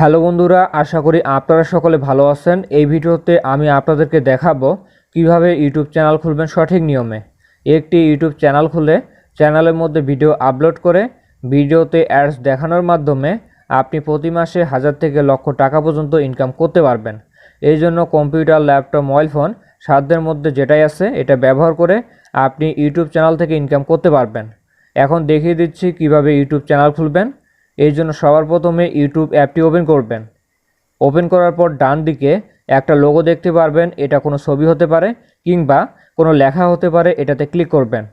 Hello বন্ধুরা, আশা করি আপনারা সকলে ভালো আছেন। এই ভিডিওতে আমি আপনাদেরকে দেখাবো কিভাবে ইউটিউব চ্যানেল খুলবেন সঠিক নিয়মে। একটি ইউটিউব চ্যানেল খুলে চ্যানেলের মধ্যে ভিডিও আপলোড করে ভিডিওতে অ্যাডস দেখানোর মাধ্যমে আপনি প্রতি মাসে 1000 থেকে লক্ষ টাকা পর্যন্ত ইনকাম করতে পারবেন। এই জন্য কম্পিউটার, ল্যাপটপ, মোবাইল ফোন সাধ্যের মধ্যে যেটাই আছে এটা ব্যবহার করে আপনি ইউটিউব চ্যানেল থেকে ইনকাম করতে পারবেন। এখন দেখিয়ে দিচ্ছি কিভাবে ইউটিউব চ্যানেল খুলবেন। এই জন্য সবার প্রথমে ইউটিউব অ্যাপটি ওপেন করবেন। ওপেন করার পর ডান দিকে একটা লোগো দেখতে পারবেন। এটা কোনো ছবি হতে পারে কিংবা কোনো লেখা হতে পারে, এটাতে ক্লিক করবেন।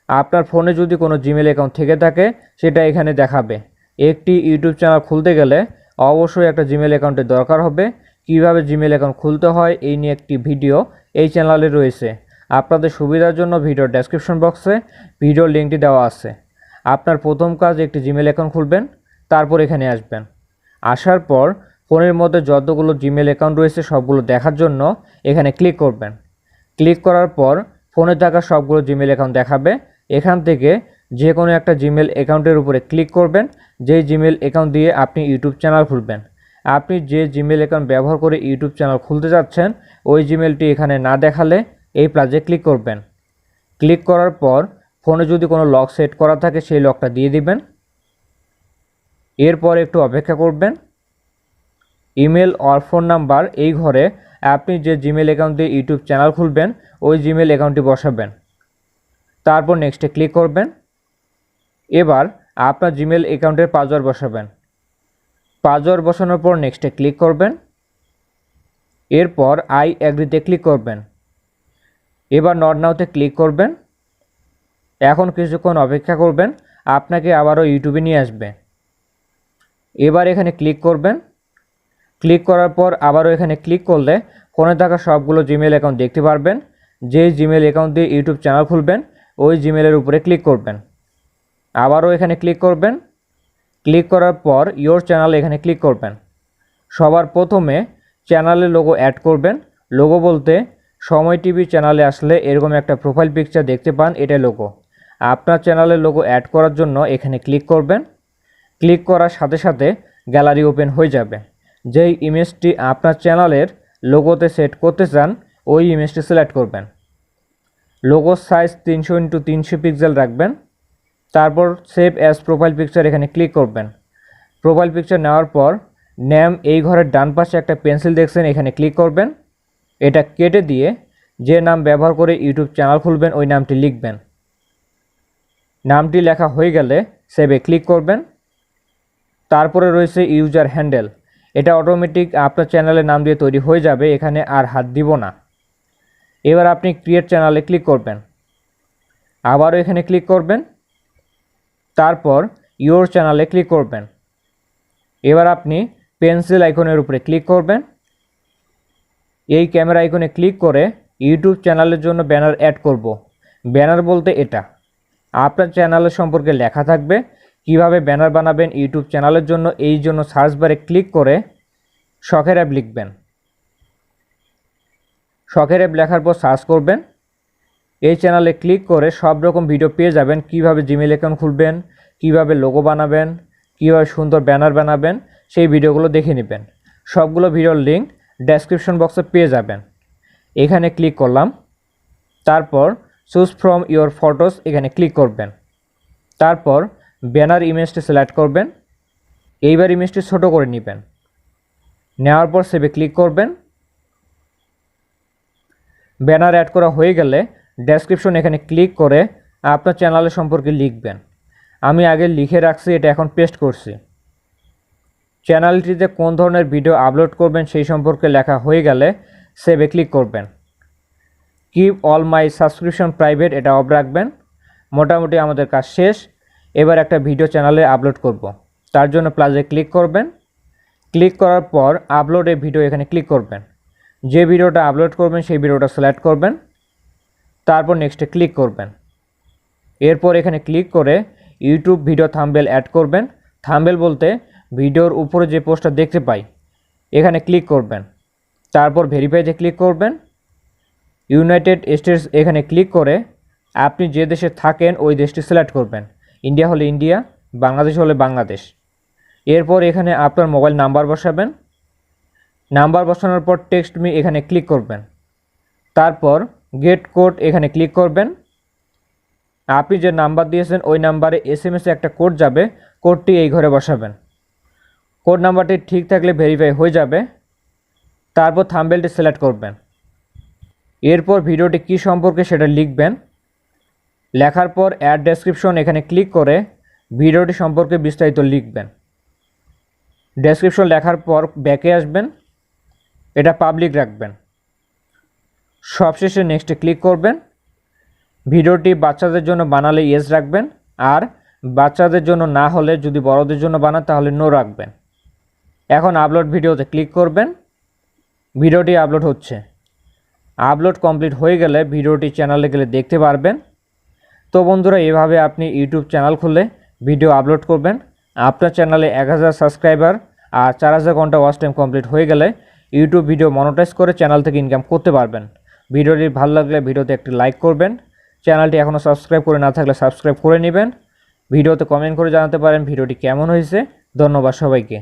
আপনার ফোনে যদি কোনো জিমেল অ্যাকাউন্ট থেকে থাকে সেটা এখানে দেখাবে। একটি ইউটিউব চ্যানেল খুলতে গেলে অবশ্যই একটা জিমেল অ্যাকাউন্টের দরকার হবে। কিভাবে জিমেল অ্যাকাউন্ট খুলতে হয় এই নিয়ে একটি ভিডিও এই চ্যানেলে রয়েছে। আপনাদের সুবিধার জন্য ভিডিওর ডেসক্রিপশন বক্সে ভিডিওর লিঙ্কটি দেওয়া আছে। আপনার প্রথম কাজ একটি জিমেল অ্যাকাউন্ট খুলবেন, তারপর এখানে আসবেন। আসার পর ফোনের মধ্যে যতগুলো জিমেল অ্যাকাউন্ট রয়েছে সবগুলো দেখার জন্য এখানে ক্লিক করবেন। ক্লিক করার পর ফোনে থাকা সবগুলো জিমেল অ্যাকাউন্ট দেখাবে। এখান থেকে যে কোনো একটা জিমেল অ্যাকাউন্টের উপরে ক্লিক করবেন, যেই জিমেল অ্যাকাউন্ট দিয়ে আপনি ইউটিউব চ্যানেল খুলবেন। আপনি যে জিমেল অ্যাকাউন্ট ব্যবহার করে ইউটিউব চ্যানেল খুলতে যাচ্ছেন ওই জিমেলটি এখানে না দেখালে এই প্লাজে ক্লিক করবেন। ক্লিক করার পর ফোনে যদি কোনো লক সেট করা থাকে সেই লকটা দিয়ে দিবেন। এরপর একটু অপেক্ষা করবেন। ইমেল আর ফোন নাম্বার এই ঘরে আপনি যে জিমেল অ্যাকাউন্ট দিয়ে ইউটিউব চ্যানেল খুলবেন ওই জিমেল অ্যাকাউন্টটি বসাবেন। তারপর নেক্সটে ক্লিক করবেন। এবার আপনার জিমেল অ্যাকাউন্টের পাসওয়ার্ড বসাবেন। পাসওয়ার্ড বসানোর পর নেক্সটে ক্লিক করবেন। এরপর আই অ্যাগ্রিতে ক্লিক করবেন। এবার নট নাওতে ক্লিক করবেন। এখন কিছুক্ষণ অপেক্ষা করবেন, আপনাকে আবারও ইউটিউবে নিয়ে আসবে। এবার এখানে ক্লিক করবেন। ক্লিক করার পর আবারও এখানে ক্লিক করলে ফোনে থাকা সবগুলো জিমেল অ্যাকাউন্ট দেখতে পারবেন। যেই জিমেল অ্যাকাউন্ট দিয়ে ইউটিউব চ্যানেল খুলবেন ওই জিমেলের উপরে ক্লিক করবেন। আবারও এখানে ক্লিক করবেন। ক্লিক করার পর ইয়োর চ্যানেল এখানে ক্লিক করবেন। সবার প্রথমে চ্যানেলের লোগো অ্যাড করবেন। লোগো বলতে সময় টিভি চ্যানেলে আসলে এরকম একটা প্রোফাইল পিকচার দেখতে পান, এটা লোগো। আপনার চ্যানেলের লোগো অ্যাড করার জন্য এখানে ক্লিক করবেন। ক্লিক করার সাথে সাথে গ্যালারি ওপেন হয়ে যাবে। যেই ইমেজটি আপনার চ্যানেলের লোগোতে সেট করতে চান ওই ইমেজটি সিলেক্ট করবেন। লোগোর সাইজ 300x300 পিক্সেল রাখবেন। তারপর সেভ অ্যাজ প্রোফাইল পিকচার এখানে ক্লিক করবেন। প্রোফাইল পিকচার নেওয়ার পর নেম এই ঘরের ডান পাশে একটা পেন্সিল দেখছেন, এখানে ক্লিক করবেন। এটা কেটে দিয়ে যে নাম ব্যবহার করে ইউটিউব চ্যানেল খুলবেন ওই নামটি লিখবেন। নামটি লেখা হয়ে গেলে সেভে ক্লিক করবেন। তারপরে রয়েছে ইউজার হ্যান্ডেল, এটা অটোমেটিক আপনার চ্যানেলের নাম দিয়ে তৈরি হয়ে যাবে, এখানে আর হাত দিব না। এবার আপনি ক্রিয়েট চ্যানেলে ক্লিক করবেন। আবারও এখানে ক্লিক করবেন। তারপর ইয়োর চ্যানেলে ক্লিক করবেন। এবার আপনি পেন্সিল আইকনের উপরে ক্লিক করবেন। এই ক্যামেরা আইকনে ক্লিক করে ইউটিউব চ্যানেলের জন্য ব্যানার অ্যাড করব। ব্যানার বলতে এটা আপনার চ্যানেলের সম্পর্কে লেখা থাকবে। কিভাবে ব্যানার বানাবেন ইউটিউব চ্যানেলের জন্য, এই জন্য সার্চ বারে ক্লিক করে শখের অ্যাপ লিখবেন। শখের অ্যাপ লেখার পর সার্চ করবেন। এই চ্যানেলে ক্লিক করে সব রকম ভিডিও পেয়ে যাবেন। কিভাবে জিমেল অ্যাকাউন্ট খুলবেন, কিভাবে লোগো বানাবেন, কিভাবে সুন্দর ব্যানার বানাবেন, সেই ভিডিওগুলো দেখে নেবেন। সবগুলো ভিডিওর লিঙ্ক ডেসক্রিপশন বক্সে পেয়ে যাবেন। এখানে ক্লিক করলাম। তারপর চুজ ফ্রম ইয়োর ফটোস এখানে ক্লিক করবেন। তারপর ব্যানার ইমেজটি সিলেক্ট করবেন। এইবার ইমেজটি ছোট করে নেবেন। নেওয়ার পর সেভে ক্লিক করবেন। ব্যানার অ্যাড করা হয়ে গেলে ডেসক্রিপশন এখানে ক্লিক করে আপনার চ্যানেলের সম্পর্কে লিখবেন। আমি আগে লিখে রাখছি, এটা এখন পেস্ট করছি। চ্যানেলটিতে কোন ধরনের ভিডিও আপলোড করবেন সেই সম্পর্কে লেখা হয়ে গেলে সেভে ক্লিক করবেন। Keep all my subscription private এটা অফ রাখবেন। মোটামুটি আমাদের কাজ শেষ। এবার একটা ভিডিও চ্যানেলে আপলোড করব। তার জন্য প্লাজে ক্লিক করবেন। ক্লিক করার পর আপলোড এ ভিডিও এখানে ক্লিক করবেন। যে ভিডিওটা আপলোড করবেন সেই ভিডিওটা সিলেক্ট করবেন। তারপর নেক্সটে ক্লিক করবেন। এরপর এখানে ক্লিক করে ইউটিউব ভিডিও থাম্বনেল অ্যাড করবেন। থাম্বনেল বলতে ভিডিওর উপরে যে পোস্টটা দেখতে পাই এখানে ক্লিক করবেন। তারপর ভেরিফাইতে ক্লিক করবেন। ইউনাইটেড স্টেটস এখানে ক্লিক করে আপনি যে দেশে থাকেন ওই দেশটি সিলেক্ট করবেন। ইন্ডিয়া হলে ইন্ডিয়া, বাংলাদেশ হলে বাংলাদেশ। এরপর এখানে আপনার মোবাইল নাম্বার বসাবেন। নাম্বার বসানোর পর টেক্সট মি এখানে ক্লিক করবেন। তারপর গেট কোড এখানে ক্লিক করবেন। আপনি যে নাম্বার দিয়েছেন ওই নাম্বারে এসএমএসে একটা কোড যাবে, কোডটি এই ঘরে বসাবেন। কোড নাম্বারটি ঠিক থাকলে ভেরিফাই হয়ে যাবে। তারপর থাম্বনেলটি সিলেক্ট করবেন। এরপর ভিডিওটি কী সম্পর্কে সেটা লিখবেন। লেখার পর অ্যাড ডেসক্রিপশন এখানে ক্লিক করে ভিডিওটি সম্পর্কে বিস্তারিত লিখবেন। ডেসক্রিপশন লেখার পর ব্যাকে আসবেন, এটা পাবলিক রাখবেন। সবশেষে নেক্সটে ক্লিক করবেন। ভিডিওটি বাচ্চাদের জন্য বানালে ইয়েস রাখবেন, আর বাচ্চাদের জন্য না হলে যদি বড়দের জন্য বানান তাহলে নো রাখবেন। এখন আপলোড ভিডিওতে ক্লিক করবেন। ভিডিওটি আপলোড হচ্ছে। আপলোড কমপ্লিট হয়ে গেলে ভিডিওটি চ্যানেলে গেলে দেখতে পারবেন। তো বন্ধুরা, এভাবে আপনি ইউটিউব চ্যানেল খুলে ভিডিও আপলোড করবেন। আপনার চ্যানেলে 1000 সাবস্ক্রাইবার আর 4000 ঘন্টা ওয়াচ টাইম কমপ্লিট হয়ে গেলে ইউটিউব ভিডিও মনিটাইজ করে চ্যানেল থেকে ইনকাম করতে পারবেন। ভিডিওটি ভালো লাগলে ভিডিওতে একটি লাইক করবেন। চ্যানেলটি এখনও সাবস্ক্রাইব করে না থাকলে সাবস্ক্রাইব করে নেবেন। ভিডিওতে কমেন্ট করে জানাতে পারেন ভিডিওটি কেমন হয়েছে। ধন্যবাদ সবাইকে।